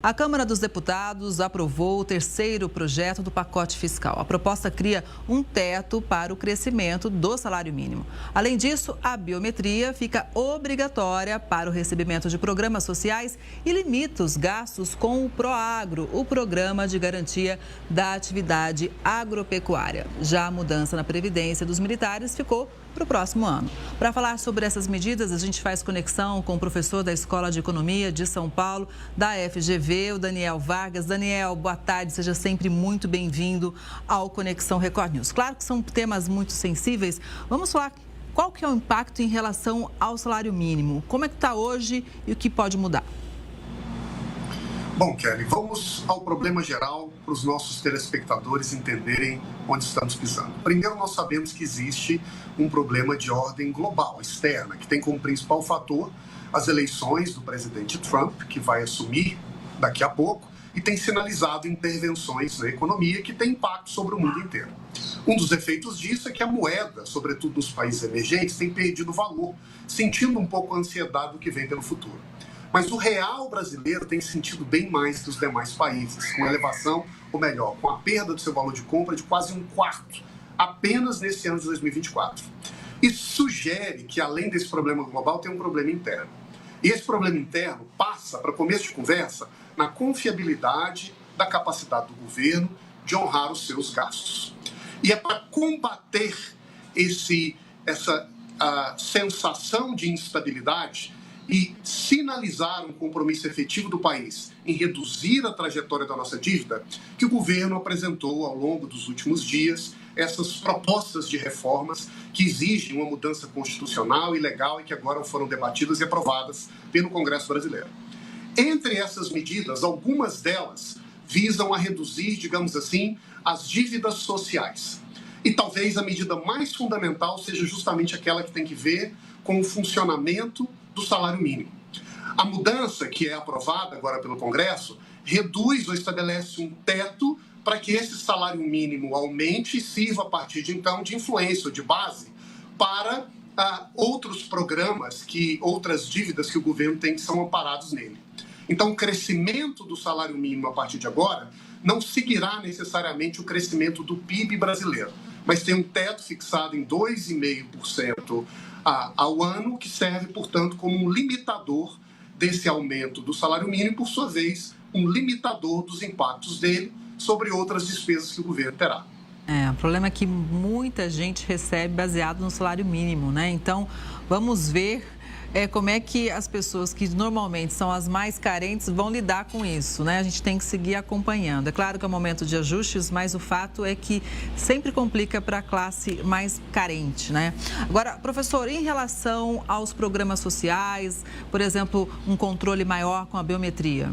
A Câmara dos Deputados aprovou o terceiro projeto do pacote fiscal. A proposta cria um teto para o crescimento do salário mínimo. Além disso, a biometria fica obrigatória para o recebimento de programas sociais e limita os gastos com o PROAGRO, o Programa de Garantia da Atividade Agropecuária. Já a mudança na Previdência dos militares ficou para o próximo ano. Para falar sobre essas medidas, a gente faz conexão com o professor da Escola de Economia de São Paulo, da FGV, o Daniel Vargas. Daniel, boa tarde, seja sempre muito bem-vindo ao Conexão Record News. Claro que são temas muito sensíveis. Vamos falar qual que é o impacto em relação ao salário mínimo. Como é que está hoje e o que pode mudar? Bom, Kelly, vamos ao problema geral para os nossos telespectadores entenderem onde estamos pisando. Primeiro, nós sabemos que existe um problema de ordem global, externa, que tem como principal fator as eleições do presidente Trump, que vai assumir daqui a pouco, e tem sinalizado intervenções na economia que tem impacto sobre o mundo inteiro. Um dos efeitos disso é que a moeda, sobretudo nos países emergentes, tem perdido valor, sentindo um pouco a ansiedade do que vem pelo futuro. Mas o real brasileiro tem sentido bem mais que os demais países, com elevação, ou melhor, com a perda do seu valor de compra de quase um quarto, apenas nesse ano de 2024. Isso sugere que, além desse problema global, tem um problema interno. E esse problema interno passa, para começo de conversa, na confiabilidade da capacidade do governo de honrar os seus gastos. E é para combater essa sensação de instabilidade e sinalizar um compromisso efetivo do país em reduzir a trajetória da nossa dívida, que o governo apresentou ao longo dos últimos dias essas propostas de reformas que exigem uma mudança constitucional e legal e que agora foram debatidas e aprovadas pelo Congresso brasileiro. Entre essas medidas, algumas delas visam a reduzir, digamos assim, as dívidas sociais. E talvez a medida mais fundamental seja justamente aquela que tem que ver com o funcionamento do salário mínimo. A mudança que é aprovada agora pelo Congresso reduz ou estabelece um teto para que esse salário mínimo aumente e sirva a partir de então de influência ou de base para outros programas, outras dívidas que o governo tem que são amparados nele. Então o crescimento do salário mínimo a partir de agora não seguirá necessariamente o crescimento do PIB brasileiro, mas tem um teto fixado em 2,5% ao ano, que serve, portanto, como um limitador desse aumento do salário mínimo e, por sua vez, um limitador dos impactos dele sobre outras despesas que o governo terá. O problema é que muita gente recebe baseado no salário mínimo, né? Então, vamos ver como é que as pessoas que normalmente são as mais carentes vão lidar com isso, né? A gente tem que seguir acompanhando. É claro que é um momento de ajustes, mas o fato é que sempre complica para a classe mais carente, né? Agora, professor, em relação aos programas sociais, por exemplo, um controle maior com a biometria?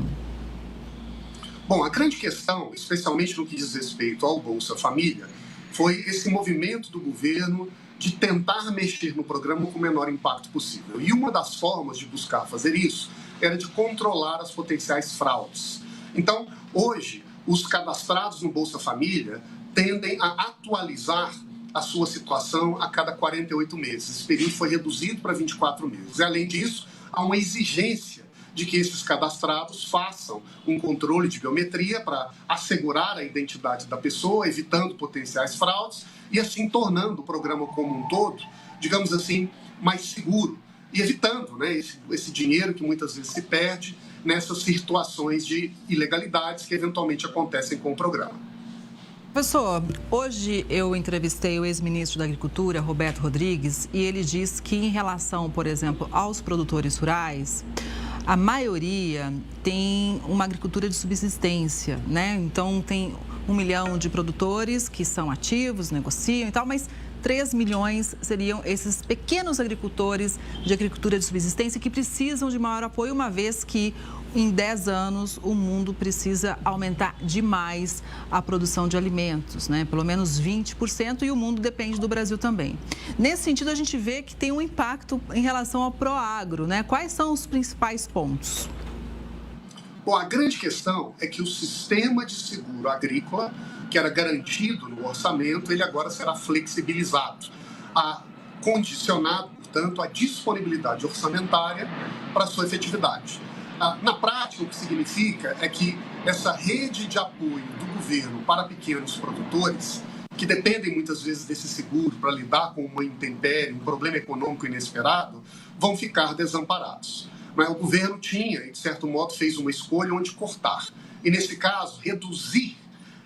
Bom, a grande questão, especialmente no que diz respeito ao Bolsa Família, foi esse movimento do governo de tentar mexer no programa com o menor impacto possível. E uma das formas de buscar fazer isso era de controlar as potenciais fraudes. Então, hoje, os cadastrados no Bolsa Família tendem a atualizar a sua situação a cada 48 meses. Esse período foi reduzido para 24 meses. E, além disso, há uma exigência de que esses cadastrados façam um controle de biometria para assegurar a identidade da pessoa, evitando potenciais fraudes e assim tornando o programa como um todo, digamos assim, mais seguro e evitando, né, esse dinheiro que muitas vezes se perde nessas situações de ilegalidades que eventualmente acontecem com o programa. Professor, hoje eu entrevistei o ex-ministro da Agricultura, Roberto Rodrigues, e ele diz que em relação, por exemplo, aos produtores rurais, a maioria tem uma agricultura de subsistência, né? Então, tem 1 milhão de produtores que são ativos, negociam e tal, mas 3 milhões seriam esses pequenos agricultores de agricultura de subsistência que precisam de maior apoio, uma vez que em 10 anos o mundo precisa aumentar demais a produção de alimentos, né? Pelo menos 20%, e o mundo depende do Brasil também. Nesse sentido, a gente vê que tem um impacto em relação ao PROAGRO, né? Quais são os principais pontos? Bom, a grande questão é que o sistema de seguro agrícola, que era garantido no orçamento, ele agora será flexibilizado, condicionado, portanto, à disponibilidade orçamentária para sua efetividade. Na prática, o que significa é que essa rede de apoio do governo para pequenos produtores, que dependem muitas vezes desse seguro para lidar com uma intempérie, um problema econômico inesperado, vão ficar desamparados. Mas o governo tinha, e de certo modo, fez uma escolha onde cortar. E, nesse caso, reduzir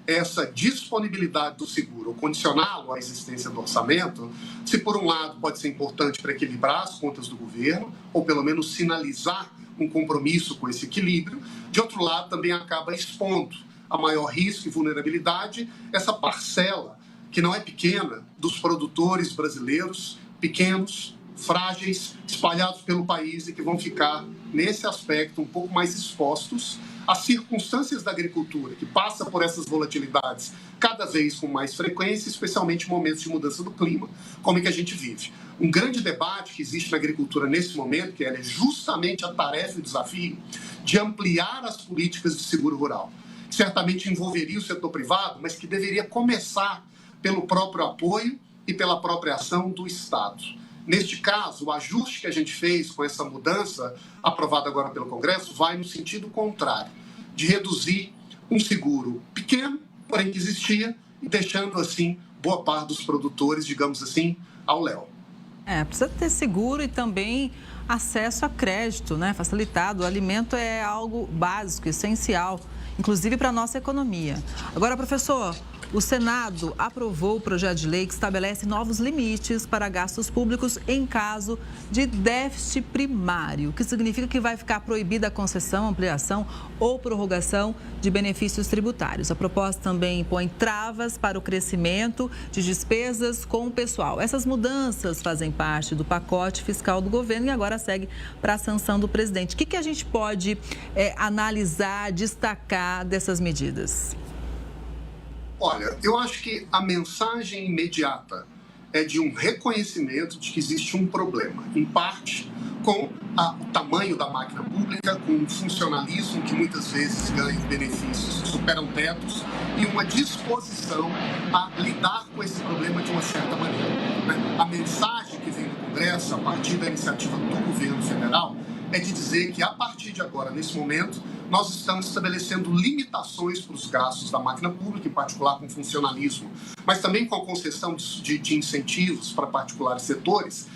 essa disponibilidade do seguro, ou condicioná-lo à existência do orçamento, se por um lado pode ser importante para equilibrar as contas do governo, ou pelo menos sinalizar um compromisso com esse equilíbrio, de outro lado também acaba expondo a maior risco e vulnerabilidade essa parcela, que não é pequena, dos produtores brasileiros, pequenos, frágeis, espalhados pelo país e que vão ficar, nesse aspecto, um pouco mais expostos às circunstâncias da agricultura, que passa por essas volatilidades cada vez com mais frequência, especialmente em momentos de mudança do clima, como é que a gente vive. Um grande debate que existe na agricultura nesse momento, que é justamente a tarefa e o desafio de ampliar as políticas de seguro rural. Certamente envolveria o setor privado, mas que deveria começar pelo próprio apoio e pela própria ação do Estado. Neste caso, o ajuste que a gente fez com essa mudança, aprovada agora pelo Congresso, vai no sentido contrário, de reduzir um seguro pequeno, porém que existia, e deixando, assim, boa parte dos produtores, digamos assim, ao léu. Precisa ter seguro e também acesso a crédito, né? Facilitado. O alimento é algo básico, essencial, inclusive para a nossa economia. Agora, professor, o Senado aprovou o projeto de lei que estabelece novos limites para gastos públicos em caso de déficit primário, o que significa que vai ficar proibida a concessão, ampliação ou prorrogação de benefícios tributários. A proposta também põe travas para o crescimento de despesas com o pessoal. Essas mudanças fazem parte do pacote fiscal do governo e agora segue para a sanção do presidente. O que a gente pode analisar, destacar dessas medidas? Olha, eu acho que a mensagem imediata é de um reconhecimento de que existe um problema, em parte com o tamanho da máquina pública, com o funcionalismo que muitas vezes ganha benefícios que superam tetos e uma disposição a lidar com esse problema de uma certa maneira. A mensagem que vem do Congresso, a partir da iniciativa do governo federal, é de dizer que, a partir de agora, nesse momento, nós estamos estabelecendo limitações para os gastos da máquina pública, em particular com funcionalismo, mas também com a concessão de incentivos para particulares setores,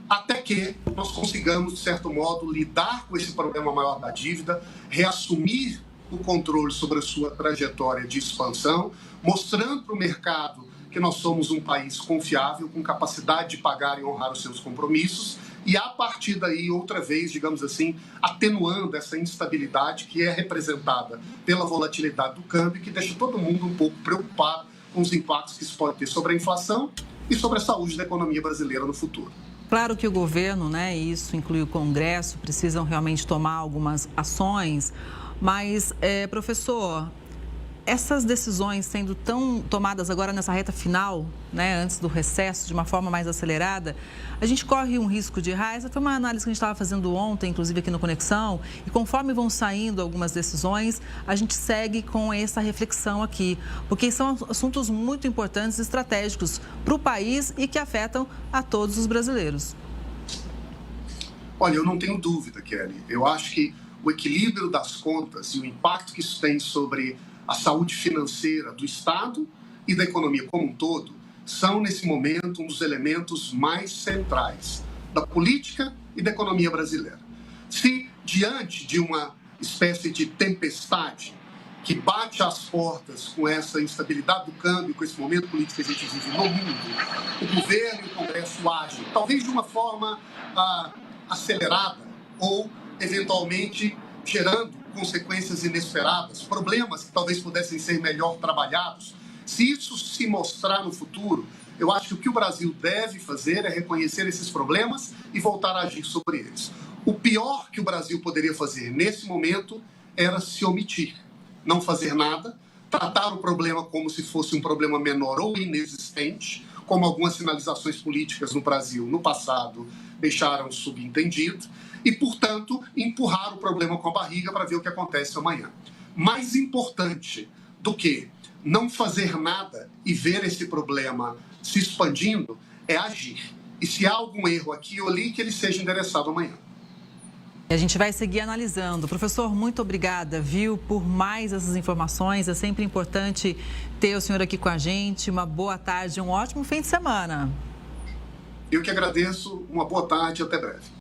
até que nós consigamos, de certo modo, lidar com esse problema maior da dívida, reassumir o controle sobre a sua trajetória de expansão, mostrando para o mercado que nós somos um país confiável, com capacidade de pagar e honrar os seus compromissos, e a partir daí, outra vez, digamos assim, atenuando essa instabilidade que é representada pela volatilidade do câmbio, que deixa todo mundo um pouco preocupado com os impactos que isso pode ter sobre a inflação e sobre a saúde da economia brasileira no futuro. Claro que o governo, e isso inclui o Congresso, precisam realmente tomar algumas ações, mas, professor, essas decisões sendo tão tomadas agora nessa reta final, antes do recesso, de uma forma mais acelerada, a gente corre um risco de errar. Essa foi uma análise que a gente estava fazendo ontem, inclusive aqui no Conexão, e conforme vão saindo algumas decisões, a gente segue com essa reflexão aqui, porque são assuntos muito importantes e estratégicos para o país e que afetam a todos os brasileiros. Olha, eu não tenho dúvida, Kelly. Eu acho que o equilíbrio das contas e o impacto que isso tem sobre a saúde financeira do Estado e da economia como um todo são, nesse momento, um dos elementos mais centrais da política e da economia brasileira. Se, diante de uma espécie de tempestade que bate às portas com essa instabilidade do câmbio, com esse momento político que a gente vive no mundo, o governo e o Congresso agem, talvez de uma forma acelerada ou, eventualmente, gerando consequências inesperadas, problemas que talvez pudessem ser melhor trabalhados. Se isso se mostrar no futuro, eu acho que o que o Brasil deve fazer é reconhecer esses problemas e voltar a agir sobre eles. O pior que o Brasil poderia fazer nesse momento era se omitir, não fazer nada, tratar o problema como se fosse um problema menor ou inexistente, como algumas sinalizações políticas no Brasil no passado deixaram subentendido, e, portanto, empurrar o problema com a barriga para ver o que acontece amanhã. Mais importante do que não fazer nada e ver esse problema se expandindo é agir. E se há algum erro aqui ou ali, que ele seja endereçado amanhã. E a gente vai seguir analisando. Professor, muito obrigada, viu, por mais essas informações. É sempre importante ter o senhor aqui com a gente. Uma boa tarde, um ótimo fim de semana. Eu que agradeço. Uma boa tarde e até breve.